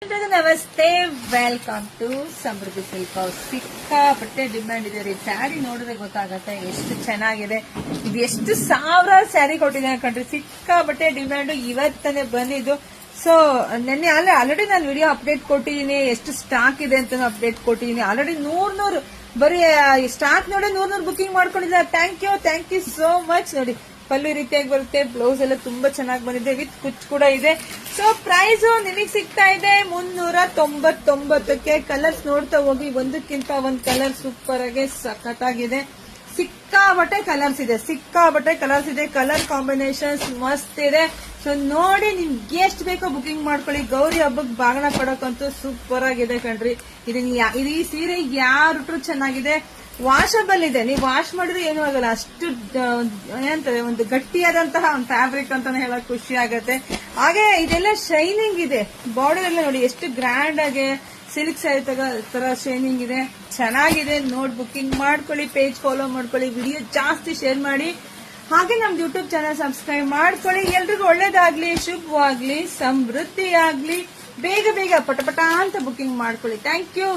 ನಮಸ್ತೆ, welcome to Samruddhi silk house. ಸಿಕ್ಕಾಪಟ್ಟೆ demand ಇದೆ ರೀ. ಸ್ಯಾರಿ ನೋಡಿದ್ರೆ ಗೊತ್ತಾಗತ್ತೆ ಎಷ್ಟು ಚೆನ್ನಾಗಿದೆ. ಇದು ಎಷ್ಟು ಸಾವಿರ ಸ್ಯಾರಿ ಕೊಟ್ಟಿದ್ದಾರೆ ಕಣ್ರಿ. ಸಿಕ್ಕಾಪಟ್ಟೆ ಡಿಮ್ಯಾಂಡ್ ಇವತ್ತನೇ ಬಂದಿದ್ದು. ಸೊ ನೆನ್ನೆ ಆಲ್ರೆಡಿ ನಾನು ವಿಡಿಯೋ ಅಪ್ಡೇಟ್ ಕೊಟ್ಟಿದ್ದೀನಿ, ಎಷ್ಟು ಸ್ಟಾಕ್ ಇದೆ ಅಂತ ಅಪ್ಡೇಟ್ ಕೊಟ್ಟಿದ್ದೀನಿ. ಆಲ್ರೆಡಿ 100 ಬರೀ ಸ್ಟಾಕ್ ನೋಡಿ 100 ಬುಕಿಂಗ್ ಮಾಡ್ಕೊಂಡಿದ್ದಾರೆ. Thank you so much. ನೋಡಿ, ಪಲ್ಲು ರೀತಿಯಾಗಿ ಬರುತ್ತೆ, ಬ್ಲೌಸ್ ಎಲ್ಲ ತುಂಬಾ ಚೆನ್ನಾಗಿ ಬಂದಿದೆ, ವಿತ್ ಕುಚ್ ಕೂಡ ಇದೆ. ಸೊ ಪ್ರೈಸ್ ನಿಮಗೆ ಸಿಗ್ತಾ ಇದೆ 399ಕ್ಕೆ. ಕಲರ್ಸ್ ನೋಡ್ತಾ ಹೋಗಿ, ಒಂದಕ್ಕಿಂತ ಒಂದ್ ಕಲರ್ ಸೂಪರ್ ಆಗಿ ಸಖತ್ತಾಗಿದೆ. ಸಿಕ್ಕಾಬಟ್ಟೆ ಕಲರ್ಸ್ ಇದೆ. ಕಲರ್ ಕಾಂಬಿನೇಷನ್ಸ್ ಮಸ್ತ್ ಇದೆ. ಸೊ ನೋಡಿ, ನಿಮ್ಗೆ ಎಷ್ಟು ಬೇಕೋ ಬುಕಿಂಗ್ ಮಾಡ್ಕೊಳ್ಳಿ. ಗೌರಿ ಹಬ್ಬಕ್ಕೆ ಬಾಗಣ ಕೊಡಕ್ಕಂತೂ ಸೂಪರ್ ಆಗಿದೆ ಕಣ್ರಿ. ಇದು ಈ ಸೀರೆ ಯಾರು ಚೆನ್ನಾಗಿದೆ. ವಾಷಬಲ್ ಇದೆ, ನೀವು ವಾಶ್ ಮಾಡಿದ್ರೆ ಏನೂ ಆಗಲ್ಲ. ಅಷ್ಟು ಏನಂತಾರೆ, ಒಂದು ಗಟ್ಟಿಯಾದಂತಹ ಒಂದು ಫ್ಯಾಬ್ರಿಕ್ ಅಂತಾನೆ ಹೇಳಕ್ ಖುಷಿ ಆಗತ್ತೆ. ಹಾಗೆ ಇದೆಲ್ಲ ಶೈನಿಂಗ್ ಇದೆ. ಬಾರ್ಡರ್ ಎಲ್ಲ ನೋಡಿ ಎಷ್ಟು ಗ್ರ್ಯಾಂಡ್ ಆಗಿ ಸಿಲ್ಕ್ ಸ್ಯಾರಿ ತರ ಶೈನಿಂಗ್ ಇದೆ, ಚೆನ್ನಾಗಿದೆ. ನೋಡ್ ಬುಕಿಂಗ್ ಮಾಡ್ಕೊಳ್ಳಿ, ಪೇಜ್ ಫಾಲೋ ಮಾಡ್ಕೊಳ್ಳಿ, ವಿಡಿಯೋ ಜಾಸ್ತಿ ಶೇರ್ ಮಾಡಿ. ಹಾಗೆ ನಮ್ದು ಯೂಟ್ಯೂಬ್ ಚಾನಲ್ ಸಬ್ಸ್ಕ್ರೈಬ್ ಮಾಡ್ಕೊಳ್ಳಿ. ಎಲ್ರಿಗೂ ಒಳ್ಳೇದಾಗ್ಲಿ, ಶುಭವಾಗ್ಲಿ, ಸಮೃದ್ಧಿ ಆಗ್ಲಿ. ಬೇಗ ಪಟಪಟ ಅಂತ ಬುಕಿಂಗ್ ಮಾಡ್ಕೊಳ್ಳಿ. Thank you.